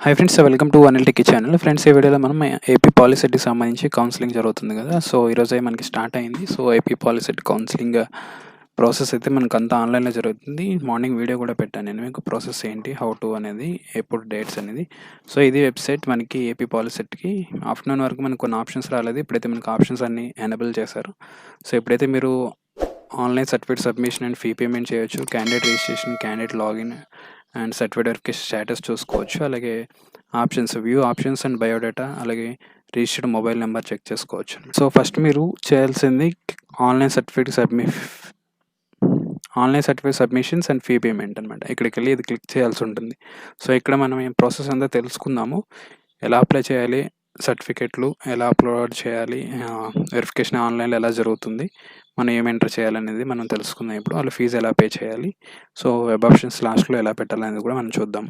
Hi friends, welcome to Anil techie channel. Friends, ఈ వీడియోలో మనం ఏపీ పాలిసెట్కి సంబంధించి కౌన్సిలింగ్ జరుగుతుంది కదా. సో ఈరోజే మనకి స్టార్ట్ అయింది. So AP POLYCET counselling process అయితే మనకు అంతా ఆన్లైన్లో జరుగుతుంది. మార్నింగ్ వీడియో కూడా పెట్టాను నేను మీకు, ప్రాసెస్ ఏంటి, హౌ టు అనేది, ఎప్పుడు డేట్స్ అనేది. సో ఇది వెబ్సైట్ మనకి ఏపీ పాలిసెట్కి. ఆఫ్టర్నూన్ వరకు మనకు కొన్ని ఆప్షన్స్ రాలేదు, ఇప్పుడైతే మనకు ఆప్షన్స్ అన్ని ఎనేబుల్ చేశారు. సో ఇప్పుడైతే మీరు online certificate submission and fee payment చేయొచ్చు, candidate registration, candidate login and certificate verification status చూసుకోవచ్చు. అలాగే options, view options and biodata, అలాగే రిజిస్టర్డ్ మొబైల్ నెంబర్ చెక్ చేసుకోవచ్చు. సో ఫస్ట్ మీరు చేయాల్సింది online certificate submissions and fee payment అనమాట. ఇక్కడికి వెళ్ళి ఇది క్లిక్ చేయాల్సి ఉంటుంది. సో ఇక్కడ మనం ఈ ప్రాసెస్ అంతా తెలుసుకుందాము. ఎలా అప్లై చేయాలి, సర్టిఫికెట్లు ఎలా అప్లోడ్ చేయాలి, వెరిఫికేషన్ ఆన్లైన్లో ఎలా జరుగుతుంది, మనం ఏం ఎంటర్ చేయాలనేది మనం తెలుసుకుందాం. ఇప్పుడు వాళ్ళ ఫీజు ఎలా పే చేయాలి, సో వెబ్ ఆప్షన్స్ లాస్ట్లో ఎలా పెట్టాలనేది కూడా మనం చూద్దాం.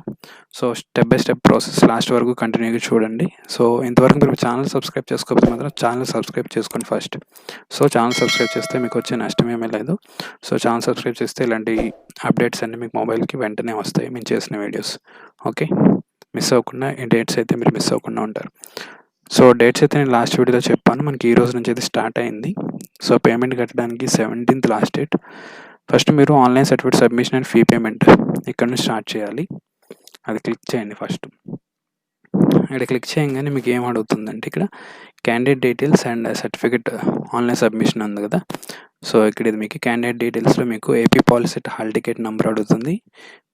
So step by step process last వరకు కంటిన్యూగా చూడండి. సో ఇంతవరకు మీరు ఛానల్ సబ్స్క్రైబ్ చేసుకోకపోతే మాత్రం ఛానల్ సబ్స్క్రైబ్ చేసుకోండి ఫస్ట్. సో ఛానల్ సబ్స్క్రైబ్ చేస్తే మీకు వచ్చే నష్టం ఏమీ లేదు. సో ఛానల్ సబ్స్క్రైబ్ చేస్తే ఇలాంటి అప్డేట్స్ అన్నీ మీకు మొబైల్కి వెంటనే వస్తాయి, మేము చేసిన వీడియోస్. ఓకే, మిస్ అవ్వకుండా ఈ డేట్స్ అయితే మీరు మిస్ అవ్వకుండా ఉంటారు. సో డేట్స్ అయితే నేను లాస్ట్ వీడియోలో చెప్పాను, మనకి ఈ రోజు నుంచి అయితే స్టార్ట్ అయింది. సో పేమెంట్ కట్టడానికి 17th లాస్ట్ డేట్. ఫస్ట్ మీరు online certificate submission and fee payment ఇక్కడ నుంచి స్టార్ట్ చేయాలి. అది క్లిక్ చేయండి ఫస్ట్. ఇక్కడ క్లిక్ చేయగానే మీకు ఏం అడుగుతుందంటే ఇక్కడ candidate details and certificate online submission ఉంది కదా. సో ఇక్కడ ఇది మీకు క్యాండిడేట్ డీటెయిల్స్లో మీకు AP POLYCET hall ticket number అడుగుతుంది,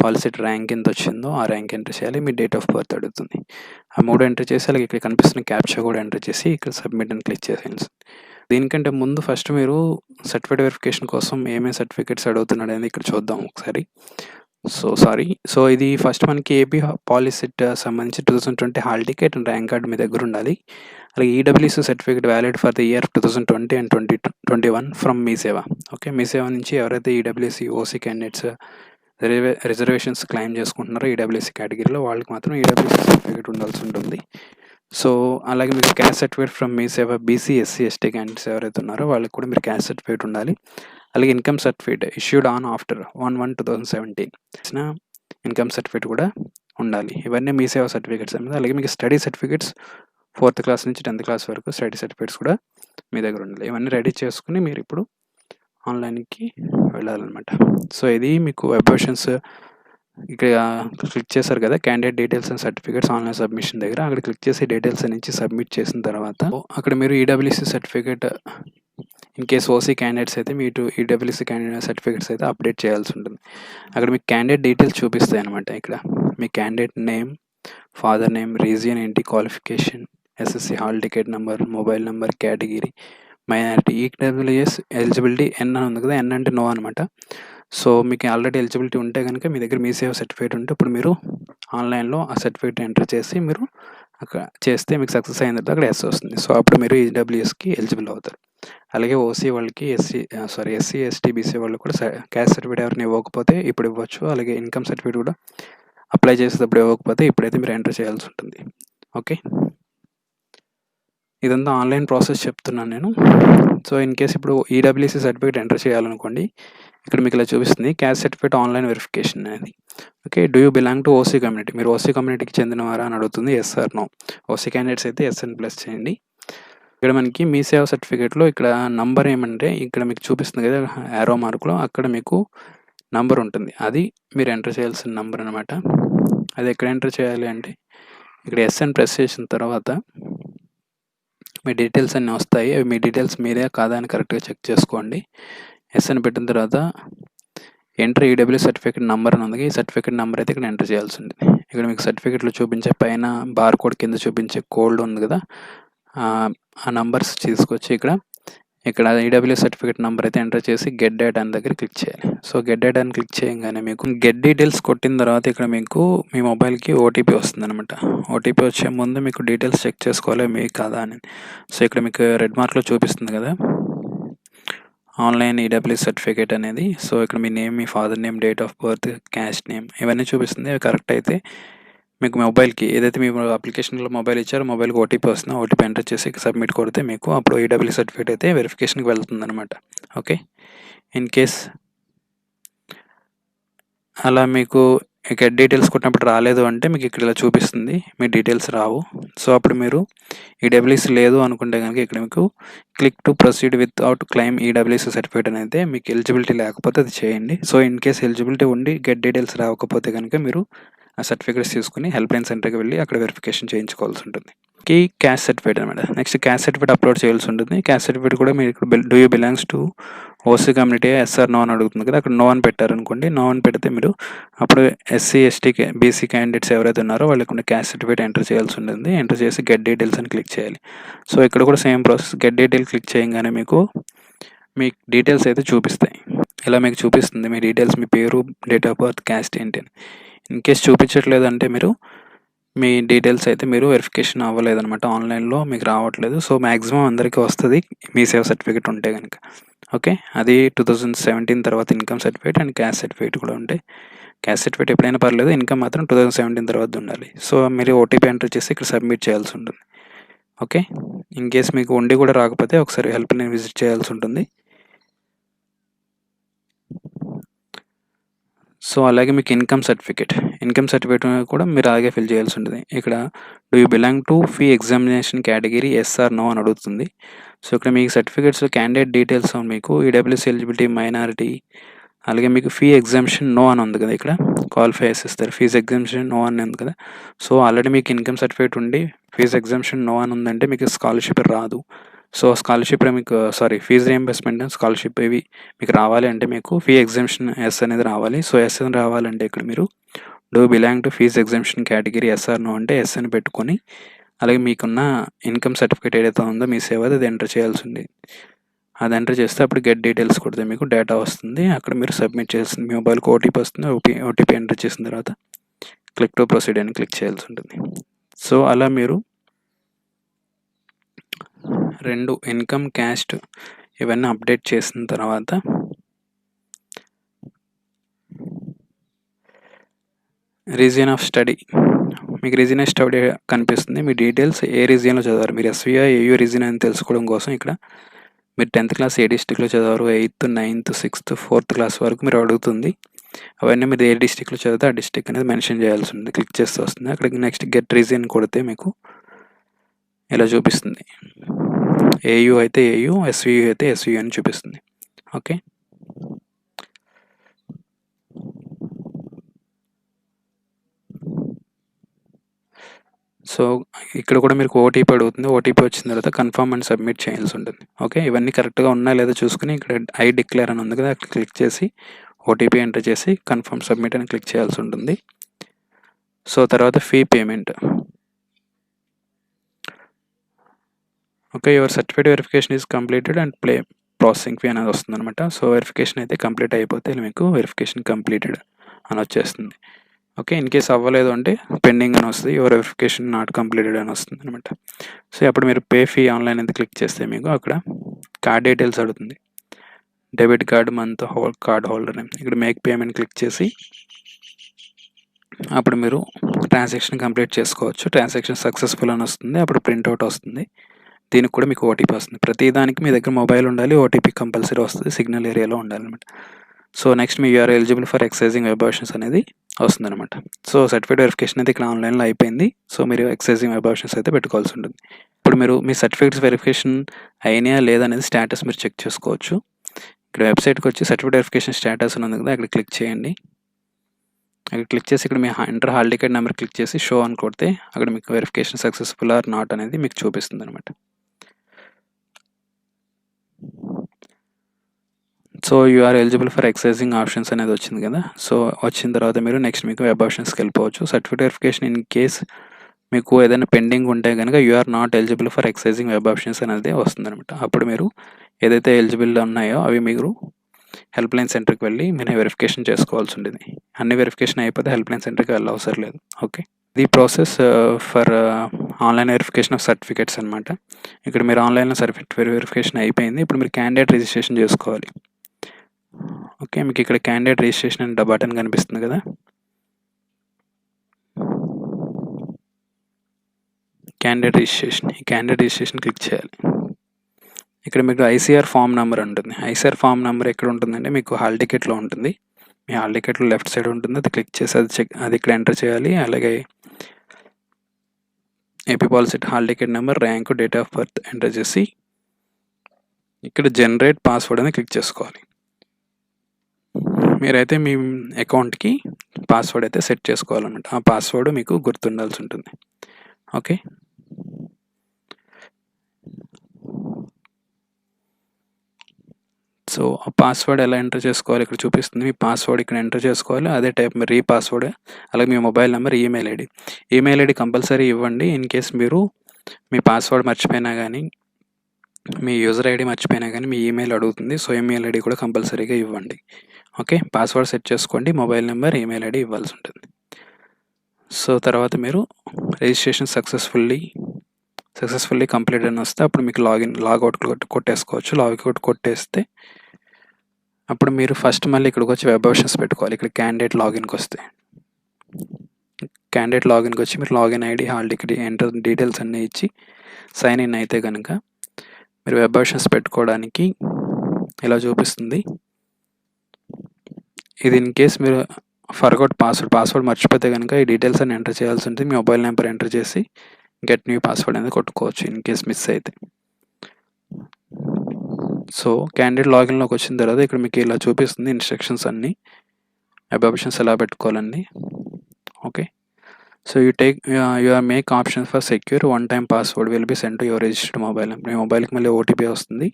పాలిసెట్ ర్యాంక్ ఎంత వచ్చిందో ఆ ర్యాంక్ ఎంటర్ చేయాలి, మీ డేట్ ఆఫ్ బర్త్ అడుగుతుంది. ఆ మూడు ఎంటర్ చేసి అలాగే ఇక్కడ కనిపిస్తున్న క్యాప్చా కూడా ఎంటర్ చేసి ఇక్కడ సబ్మిట్ అని క్లిక్ చేసేయండి. దీనికంటే ముందు ఫస్ట్ మీరు సర్టిఫికేట్ వెరిఫికేషన్ కోసం ఏమేమి సర్టిఫికేట్స్ అడుగుతున్నాడు అనేది ఇక్కడ చూద్దాం ఒకసారి. సో ఇది ఫస్ట్ మనకి ఏపీ పాలిసెట్ సంబంధించి 2020 hall ticket and rank card మీ దగ్గర ఉండాలి. అలాగే EWC certificate valid for the year 2020 and 2021 from Mee Seva. Okay, Mee Seva నుంచి ఎవరైతే EWC OC candidates reservations claim చేసుకుంటున్నారో ఈడబ్ల్యూసీ కేటగిరీలో వాళ్ళకి మాత్రం ఈడబ్ల్యూసీ సర్టిఫికేట్ ఉండాల్సి ఉంటుంది. సో అలాగే మీకు క్యాస్ట్ సర్టిఫికేట్ ఫ్రమ్ మీ సేవ బీసీ ఎస్సీ ఎస్టీ క్యాండిడేట్స్ ఎవరైతే ఉన్నారో వాళ్ళకి కూడా మీరు క్యాస్ట్ సర్టిఫికేట్ ఉండాలి. అలాగే income certificate issued on after 1/1/2017 income certificate కూడా ఉండాలి. ఇవన్నీ మీ సేవ సర్టిఫికేట్స్ అనేది. అలాగే మీకు స్టడీ సర్టిఫికేట్స్ 4th క్లాస్ నుంచి 10th క్లాస్ వరకు స్టడీ సర్టిఫికేట్స్ కూడా మీ దగ్గర ఉండాలి. ఇవన్నీ రెడీ చేసుకుని మీరు ఇప్పుడు ఆన్లైన్కి వెళ్ళాలన్నమాట. సో ఇది మీకు వెబ్ ఆప్షన్స్ ఇక్కడ క్లిక్ చేశారు కదా, candidate details and certificates online submission దగ్గర అక్కడ క్లిక్ చేసి డీటెయిల్స్ నుంచి సబ్మిట్ చేసిన తర్వాత అక్కడ మీరు EWC certificate in case OC candidates అయితే మీ ఈడబ్ల్యూసీ క్యాండిడేట్ సర్టిఫికేట్స్ అయితే అప్డేట్ చేయాల్సి ఉంటుంది. అక్కడ మీకు క్యాండిడేట్ డీటెయిల్స్ చూపిస్తాయి అనమాట. ఇక్కడ మీ candidate name, father name, region ఏంటి, qualification, SSC hall ticket number, mobile number, category, minority, EWS eligibility N అని ఉంది కదా, ఎన్ అంటే నో అనమాట. సో మీకు ఆల్రెడీ ఎలిజిబిలిటీ ఉంటే కనుక మీ దగ్గర మీ సేవ సర్టిఫికేట్ ఉంటే ఇప్పుడు మీరు ఆన్లైన్లో ఆ సర్టిఫికేట్ ఎంటర్ చేసి మీరు అక్కడ చేస్తే మీకు సక్సెస్ అయిన తర్వాత అక్కడ ఎస్ వస్తుంది. సో అప్పుడు మీరు ఈడబ్ల్యూఎస్కి ఎలిజిబుల్ అవుతారు. అలాగే ఓసీ వాళ్ళకి ఎస్సీ ఎస్టీ బీసీ వాళ్ళు కూడా క్యాస్ట్ సర్టిఫికేట్ ఎవరిని ఇవ్వకపోతే ఇప్పుడు ఇవ్వచ్చు. అలాగే ఇన్కమ్ సర్టిఫికేట్ కూడా అప్లై చేసేటప్పుడు ఇవ్వకపోతే ఇప్పుడైతే మీరు ఎంటర్ చేయాల్సి ఉంటుంది. ఓకే, ఇదంతా ఆన్లైన్ ప్రాసెస్ చెప్తున్నాను నేను. సో ఇన్ కేస్ ఇప్పుడు ఈడబ్ల్యూసీ సర్టిఫికేట్ ఎంటర్ చేయాలనుకోండి, ఇక్కడ మీకు ఇలా చూపిస్తుంది క్యాస్ట్ సర్టిఫికేట్ ఆన్లైన్ వెరిఫికేషన్ అనేది. Okay, do you belong to OC community, మీరు ఓసీ కమ్యూనిటీకి చెందినవారా అని అడుగుతుంది. Yes or no. OC candidates అయితే ఎస్ అని ప్లస్ చేయండి. ఇక్కడ మనకి మీ సేవ సర్టిఫికేట్లో ఇక్కడ నంబర్ ఏమంటే ఇక్కడ మీకు చూపిస్తుంది కదా యారో మార్కులో, అక్కడ మీకు నంబర్ ఉంటుంది, అది మీరు ఎంటర్ చేయాల్సిన నంబర్ అనమాట. అది ఎక్కడ ఎంటర్ చేయాలి అంటే ఇక్కడ ఎస్ అని ప్రెస్ చేసిన తర్వాత మీ డీటెయిల్స్ అన్నీ వస్తాయి. అవి మీ డీటెయిల్స్ మీరే కాదా అని కరెక్ట్గా చెక్ చేసుకోండి. ఎస్ అని పెట్టిన తర్వాత ఎంటర్ ఈడబ్ల్యూ సర్టిఫికేట్ నెంబర్ అని ఉంది. ఈ సర్టిఫికేట్ నెంబర్ అయితే ఇక్కడ ఎంటర్ చేయాల్సి ఉంటుంది. ఇక్కడ మీకు సర్టిఫికేట్లో చూపించే పైన బార్ కోడ్ కింద చూపించే కోడ్ ఉంది కదా, ఆ నంబర్స్ తీసుకొచ్చి ఇక్కడ ఈడబ్ల్యూ సర్టిఫికేట్ నెంబర్ అయితే ఎంటర్ చేసి గెట్ డేటా అని దగ్గర క్లిక్ చేయాలి. సో గెట్ డేటా అని క్లిక్ చేయగానే మీకు గెట్ డీటెయిల్స్ కొట్టిన తర్వాత ఇక్కడ మీకు మీ మొబైల్కి ఓటీపీ వస్తుంది అనమాట. ఓటీపీ వచ్చే ముందు మీకు డీటెయిల్స్ చెక్ చేసుకోవాలి మీ కాదా అని. సో ఇక్కడ మీకు రెడ్ మార్క్లో చూపిస్తుంది కదా ఆన్లైన్ ఈడబ్ల్యూ సర్టిఫికేట్ అనేది. సో ఇక్కడ మీ నేమ్, మీ father name, date of birth, caste name ఇవన్నీ చూపిస్తుంది. అవి కరెక్ట్ అయితే మీకు మొబైల్కి ఏదైతే మీ అప్లికేషన్లో మొబైల్ ఇచ్చారో మొబైల్కి ఓటీపీ వస్తుందో ఓటీపీ ఎంటర్ చేసి సబ్మిట్ కొడితే మీకు అప్పుడు ఈడబ్ల్యూ సర్టిఫికేట్ అయితే వెరిఫికేషన్కి వెళ్తుంది అనమాట. ఓకే, ఇన్ కేస్ అలా మీకు గెట్ డీటెయిల్స్ కొట్టినప్పుడు రాలేదు అంటే మీకు ఇక్కడ ఇలా చూపిస్తుంది, మీ డీటెయిల్స్ రావు. సో అప్పుడు మీరు ఈడబ్ల్యూఎస్ లేదు అనుకుంటే కనుక ఇక్కడ మీకు click to proceed without claim EWS certificate అనేది మీకు ఎలిజిబిలిటీ లేకపోతే అది చేయండి. సో ఇన్ కేస్ ఎలిజిబిలిటీ ఉండి గెట్ డీటెయిల్స్ రాకపోతే కనుక మీరు ఆ సర్టిఫికేట్స్ తీసుకుని హెల్ప్ లైన్ సెంటర్కి వెళ్ళి అక్కడ వెరిఫికేషన్ చేయించుకోవాల్సి ఉంటుంది. క్యాస్ట్ సర్టిఫికేట్ అనమాట. నెక్స్ట్ క్యాస్ట్ సర్టిఫికేట్ అప్లోడ్ చేయాల్సి ఉంటుంది. క్యాస్ట్ సర్టిఫికేట్ కూడా మీరు ఇక్కడ do you belongs to OC community yes or no అని అడుగుతుంది కదా, అక్కడ నో అని పెట్టారనుకోండి. నో అని పెడితే మీరు అప్పుడు ఎస్సీ ఎస్టీ బీసీ క్యాండిడేట్స్ ఎవరైతే ఉన్నారో వాళ్ళకి ఉన్న క్యాస్ట్ సర్టిఫికేట్ ఎంటర్ చేయాల్సి ఉంటుంది. ఎంటర్ చేసి గెట్ డీటెయిల్స్ అని క్లిక్ చేయాలి. సో ఇక్కడ కూడా same process. Get detail click చేయగానే మీకు మీ డీటెయిల్స్ అయితే చూపిస్తాయి. ఇలా మీకు చూపిస్తుంది మీ డీటెయిల్స్, మీ పేరు, డేట్ ఆఫ్ బర్త్, క్యాస్ట్ ఏంటి అని. ఇన్ కేస్ చూపించట్లేదు అంటే మీరు మీ డీటెయిల్స్ అయితే మీరు వెరిఫికేషన్ అవ్వలేదన్నమాట, ఆన్లైన్లో మీకు రావట్లేదు. సో మ్యాక్సిమం అందరికీ వస్తుంది మీ సేవ సర్టిఫికేట్ ఉంటే కనుక. ఓకే, అది 2017 తర్వాత income certificate and caste certificate కూడా ఉంటాయి. క్యాస్ట్ సర్టిఫికేట్ ఎప్పుడైనా పర్లేదు, ఇన్కమ్ మాత్రం 2017 తర్వాత ఉండాలి. సో మీరు ఓటీపీ ఎంటర్ చేసి ఇక్కడ సబ్మిట్ చేయాల్సి ఉంటుంది. ఓకే, ఇన్ కేస్ మీకు ఉండి కూడా రాకపోతే ఒకసారి హెల్ప్ లైన్ విజిట్ చేయాల్సి ఉంటుంది. సో అలాగే మీకు ఇన్కమ్ సర్టిఫికేట్ కూడా మీరు అలాగే ఫిల్ చేయాల్సి ఉంటుంది. ఇక్కడ do you belong to fee examination category yes or no అని అడుగుతుంది. సో ఇక్కడ మీకు సర్టిఫికేట్స్లో క్యాండిడేట్ డీటెయిల్స్ మీకు ఈడబ్ల్యూఎస్ ఎలిజిబిలిటీ, మైనారిటీ, అలాగే మీకు ఫీ ఎగ్జామ్షన్ నో అని ఉంది కదా, ఇక్కడ క్వాలిఫైస్ ఇస్తారు. ఫీజు ఎగ్జామ్షన్ నో అని ఉంది కదా. సో ఆల్రెడీ మీకు ఇన్కమ్ సర్టిఫికేట్ ఉండి ఫీజు ఎగ్జామ్షన్ నో అని ఉందంటే మీకు స్కాలర్షిప్ రాదు. సో స్కాలర్షిప్ మీకు ఫీజు రీయింబర్స్మెంట్, స్కాలర్షిప్ ఇవి మీకు రావాలి అంటే మీకు ఫీ ఎగ్జామ్షన్ ఎస్ అనేది రావాలి. సో ఎస్ అని రావాలంటే ఇక్కడ మీరు do belong to fees exemption category yes or no అంటే ఎస్ అని పెట్టుకొని, అలాగే మీకున్న ఇన్కమ్ సర్టిఫికేట్ ఏదైతే ఉందో మీ సేవ అది ఎంటర్ చేయాల్సి ఉంది. అది ఎంటర్ చేస్తే అప్పుడు గెట్ డీటెయిల్స్ కొడితే మీకు డేటా వస్తుంది. అక్కడ మీరు సబ్మిట్ చేయాల్సింది. మీ మొబైల్కి ఓటీపీ వస్తుంది. ఓటీపీ ఎంటర్ చేసిన తర్వాత క్లిక్ టు ప్రొసీడ్ అని క్లిక్ చేయాల్సి ఉంటుంది. సో అలా మీరు 2 ఇన్కమ్, క్యాస్ట్ ఇవన్నీ అప్డేట్ చేసిన తర్వాత రీజియన్ ఆఫ్ స్టడీ, మీకు రీజియన్ ఆఫ్ స్టడీ కనిపిస్తుంది. మీ డీటెయిల్స్ ఏ రీజియన్లో చదివారు, మీరు ఎస్వీఐ ఏయూ రీజియన్ అని తెలుసుకోవడం కోసం ఇక్కడ మీరు 10th క్లాస్ ఏ డిస్టిక్లో చదివారు, 8th, 9th, 6th, 4th class వరకు మీరు అడుగుతుంది. అవన్నీ మీరు ఏ డిస్టిక్లో చదివితే ఆ డిస్టిక్ అనేది మెన్షన్ చేయాల్సి ఉంది. క్లిక్ చేస్తే వస్తుంది. అక్కడికి నెక్స్ట్ గెట్ రీజియన్ కొడితే మీకు ఇలా చూపిస్తుంది. ఏయూ అయితే ఏయూ, ఎస్వీయూ అయితే ఎస్వీయూ అని చూపిస్తుంది. ఓకే, సో ఇక్కడ కూడా మీకు ఓటీపీ అడుగుతుంది. ఓటీపీ వచ్చిన తర్వాత కన్ఫర్మ్ అని సబ్మిట్ చేయాల్సి ఉంటుంది. ఓకే, ఇవన్నీ కరెక్ట్గా ఉన్నాయా లేదా చూసుకుని ఇక్కడ ఐ డిక్లేర్ అని ఉంది కదా, అక్కడ క్లిక్ చేసి ఓటీపీ ఎంటర్ చేసి కన్ఫర్మ్ సబ్మిట్ అని క్లిక్ చేయాల్సి ఉంటుంది. సో తర్వాత fee payment. Okay, your certificate verification is completed and processing fee అనేది వస్తుంది అనమాట. సో వెరిఫికేషన్ అయితే కంప్లీట్ అయిపోతే మీకు వెరిఫికేషన్ కంప్లీటెడ్ అని వచ్చేస్తుంది. ఓకే, ఇన్ కేస్ అవ్వలేదు అంటే పెండింగ్ అని వస్తుంది, యువర్ వెరిఫికేషన్ నాట్ కంప్లీటెడ్ అని వస్తుంది అనమాట. సో అప్పుడు మీరు పే ఫీ ఆన్లైన్ అయితే క్లిక్ చేస్తే మీకు అక్కడ కార్డ్ డీటెయిల్స్ అడుగుతుంది. Debit card, month, card holder name. ఇక్కడ మేక్ పేమెంట్ క్లిక్ చేసి అప్పుడు మీరు ట్రాన్సాక్షన్ కంప్లీట్ చేసుకోవచ్చు. ట్రాన్సాక్షన్ సక్సెస్ఫుల్ అని వస్తుంది. అప్పుడు ప్రింట్అవుట్ వస్తుంది. దీనికి కూడా మీకు ఓటీపీ వస్తుంది. ప్రతి దానికి మీ దగ్గర మొబైల్ ఉండాలి, ఓటీపీ కంపల్సరీ వస్తుంది, సిగ్నల్ ఏరియాలో ఉండాలన్నమాట. సో నెక్స్ట్ మీ you are eligible for exercising web options అనేది వస్తుంది అనమాట. సో సర్టిఫికేట్ వెరిఫికేషన్ అయితే ఇక్కడ ఆన్లైన్లో అయిపోయింది. సో మీరు ఎక్సైజింగ్ వెబ్ ఆప్షన్స్ అయితే పెట్టుకోవాల్సి ఉంటుంది. ఇప్పుడు మీరు మీ సర్టిఫికేట్స్ వెరిఫికేషన్ అయినాయా లేదా అనేది స్టేటస్ మీరు చెక్ చేసుకోవచ్చు. ఇక్కడ వెబ్సైట్కి వచ్చి సర్టిఫికేట్ వెరిఫికేషన్ స్టేటస్ అని ఉంది కదా, అక్కడ క్లిక్ చేయండి. అక్కడ క్లిక్ చేసి ఇక్కడ మీ enter hall ticket number click చేసి షో అని కొడితే అక్కడ మీకు వెరిఫికేషన్ సక్సెస్ఫుల్ ఆర్ నాట్ అనేది మీకు చూపిస్తుంది అనమాట. So you are eligible for exercising options అనేది వచ్చింది కదా. సో వచ్చిన తర్వాత మీరు నెక్స్ట్ మీకు వెబ్ ఆప్షన్స్కి వెళ్ళిపోవచ్చు. సర్టిఫికేట్ వెరిఫికేషన్ ఇన్ కేస్ మీకు ఏదైనా పెండింగ్ ఉంటే కనుక you are not eligible for exercising web options అనేది వస్తుంది అనమాట. అప్పుడు మీరు ఏదైతే ఎలిజిబుల్ ఉన్నాయో అవి మీరు హెల్ప్ లైన్ సెంటర్కి వెళ్ళి మీరు వెరిఫికేషన్ చేసుకోవాల్సి ఉంటుంది. అన్ని వెరిఫికేషన్ అయిపోతే హెల్ప్ లైన్ సెంటర్కి వెళ్ళవసరం లేదు. ఓకే, ఇది process for online verification of certificates అనమాట. ఇక్కడ మీరు ఆన్లైన్లో సర్టిఫికేట్ వెరిఫికేషన్ అయిపోయింది. ఇప్పుడు మీరు క్యాండిడేట్ రిజిస్ట్రేషన్ చేసుకోవాలి. ఓకే, మీకు ఇక్కడ క్యాండిడేట్ రిజిస్ట్రేషన్ అనే బటన్ కనిపిస్తుంది కదా, క్యాండిడేట్ రిజిస్ట్రేషన్. ఈ క్యాండిడేట్ రిజిస్ట్రేషన్ క్లిక్ చేయాలి. ఇక్కడ మీకు ఐసీఆర్ ఫామ్ నెంబర్ ఉంటుంది. ఐసీఆర్ ఫామ్ నెంబర్ ఎక్కడ ఉంటుందంటే మీకు హాల్ టికెట్లో ఉంటుంది. మీ హాల్ టికెట్లో లెఫ్ట్ సైడ్ ఉంటుంది, అది క్లిక్ చేసి అది ఇక్కడ ఎంటర్ చేయాలి. అలాగే AP policy hall ticket number, rank, date of birth enter చేసి ఇక్కడ జనరేట్ పాస్వర్డ్ అని క్లిక్ చేసుకోవాలి. మీరైతే మీ అకౌంట్కి పాస్వర్డ్ అయితే సెట్ చేసుకోవాలన్నమాట. ఆ పాస్వర్డ్ మీకు గుర్తుండాల్సి ఉంటుంది. ఓకే, సో ఆ పాస్వర్డ్ ఎలా ఎంటర్ చేసుకోవాలి ఇక్కడ చూపిస్తుంది. మీ పాస్వర్డ్ ఇక్కడ ఎంటర్ చేసుకోవాలి. అదే టైప్ మీ పాస్వర్డ్, అలాగే మీ mobile number, email ID compulsory ఇవ్వండి. ఇన్ కేస్ మీరు మీ పాస్వర్డ్ మర్చిపోయినా కానీ, మీ యూజర్ ఐడి మర్చిపోయినా కానీ మీ ఈమెయిల్ అడుగుతుంది. సో ఈమెయిల్ ఐడి కూడా కంపల్సరీగా ఇవ్వండి. ఓకే, పాస్వర్డ్ సెట్ చేసుకోండి, మొబైల్ నెంబర్, ఈమెయిల్ ఐడి ఇవ్వాల్సి ఉంటుంది. సో తర్వాత మీరు రిజిస్ట్రేషన్ సక్సెస్ఫుల్లీ కంప్లీట్ అని వస్తే అప్పుడు మీకు లాగౌట్ కొట్టేసుకోవచ్చు. లాగౌట్ కొట్టేస్తే అప్పుడు మీరు ఫస్ట్ మళ్ళీ ఇక్కడికి వచ్చి వెబ్ ఆప్షన్స్ పెట్టుకోవాలి. ఇక్కడ క్యాండిడేట్ లాగిన్కి వస్తే మీరు login ID, hall ticket enter details అన్నీ ఇచ్చి సైన్ ఇన్ అయితే కనుక మీరు వెబ్ ఆప్షన్స్ పెట్టుకోవడానికి ఇలా చూపిస్తుంది. ఇది ఇన్ కేస్ మీరు ఫర్గొట్ పాస్వర్డ్ మర్చిపోతే కనుక ఈ డీటెయిల్స్ అన్ని ఎంటర్ చేయాల్సి ఉంటుంది. మీ మొబైల్ నెంబర్ ఎంటర్ చేసి గెట్ న్యూ పాస్వర్డ్ అనేది కొట్టుకోవచ్చు ఇన్ కేస్ మిస్ అయితే. సో క్యాండిడేట్ లాగిన్లోకి వచ్చిన తర్వాత ఇక్కడ మీకు ఇలా చూపిస్తుంది ఇన్స్ట్రక్షన్స్ అన్నీ, వెబ్ ఆప్షన్స్ ఎలా పెట్టుకోవాలండి. Okay, so you make option for secure one time password will be send to your registered mobile. మీ మొబైల్కి మళ్ళీ ఓటీపీ వస్తుంది.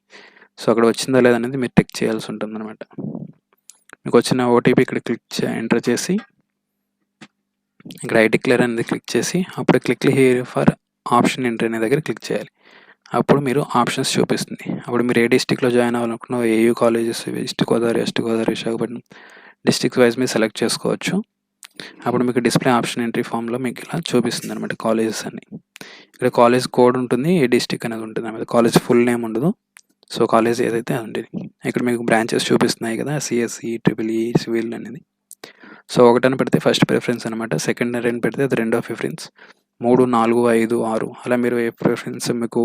సో అక్కడ వచ్చిందా లేదనేది మీరు చెక్ చేయాల్సి ఉంటుంది అనమాట. మీకు వచ్చిన ఓటీపీ ఇక్కడ ఎంటర్ చేసి ఇక్కడ ఐ డిక్లేర్ అనేది క్లిక్ చేసి అప్పుడు click here for option entry అనే దగ్గర క్లిక్ చేయాలి. అప్పుడు మీరు ఆప్షన్స్ చూపిస్తుంది. అప్పుడు మీరు ఏ డిస్టిక్లో జాయిన్ అవ్వాలనుకున్నా, AU colleges, West Godavari, Visakhapatnam district wise మీరు సెలెక్ట్ చేసుకోవచ్చు. అప్పుడు మీకు డిస్ప్లే ఆప్షన్ ఎంట్రీ ఫామ్లో మీకు ఇలా చూపిస్తుంది అనమాట కాలేజెస్ అన్ని. ఇక్కడ కాలేజ్ కోడ్ ఉంటుంది, ఏ డిస్టిక్ అనేది ఉంటుంది అన్నమాట. కాలేజ్ ఫుల్ నేమ్ ఉండదు. సో కాలేజ్ ఏదైతే ఉండేది ఇక్కడ మీకు బ్రాంచెస్ చూపిస్తున్నాయి కదా, సిఎస్సి, ట్రిపుల్ ఈ, సివిల్ అనేది. సో 1 అని పెడితే ఫస్ట్ ప్రిఫరెన్స్ అనమాట, సెకండరీ అని పెడితే అది రెండో ప్రిఫరెన్స్, 3, 4, 5, 6 అలా మీరు ఏ ప్రిఫరెన్స్ మీకు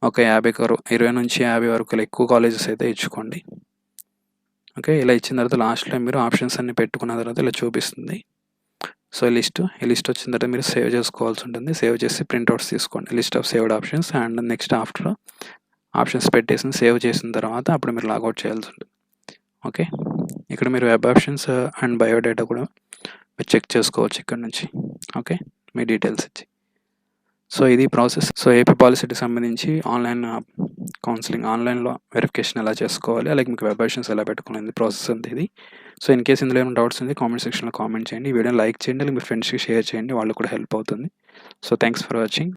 ఒక 20 నుంచి 50 వరకు ఎక్కువ కాలేజెస్ అయితే ఇచ్చుకోండి. ఓకే, ఇలా ఇచ్చిన తర్వాత లాస్ట్లో మీరు ఆప్షన్స్ అన్ని పెట్టుకున్న తర్వాత ఇలా చూపిస్తుంది. సో ఈ లిస్ట్ వచ్చిన తర్వాత మీరు సేవ్ చేసుకోవాల్సి ఉంటుంది. సేవ్ చేసి ప్రింట్అవుట్స్ తీసుకోండి, list of saved options. And next after options పెట్టేసి సేవ్ చేసిన తర్వాత అప్పుడు మీరు లాగౌట్ చేయాల్సి ఉంటుంది. ఓకే, ఇక్కడ మీరు వెబ్ ఆప్షన్స్ అండ్ బయోడేటా కూడా మీరు చెక్ చేసుకోవచ్చు ఇక్కడ నుంచి. ఓకే, మీ డీటెయిల్స్ ఇచ్చి. సో ఇది ప్రాసెస్. సో ఏపీ పాలసీకి సంబంధించి ఆన్లైన్ కౌన్సిలింగ్, ఆన్లైన్లో వెరిఫికేషన్ ఎలా చేసుకోవాలి, అలాగే మీకు వెబ్ ఆప్షన్స్ ఎలా పెట్టుకునేది ప్రాసెస్ అంతే ఇది. సో ఇన్ కేసు ఇందులో ఏమైనా డౌట్స్ ఉంది కామెంట్ సెక్షన్లో కామెంట్ చేయండి. ఈ వీడియోని లైక్ చేయండి, అలాగే మీ ఫ్రెండ్స్కి షేర్ చేయండి, వాళ్ళకు కూడా హెల్ప్ అవుతుంది. So thanks for watching.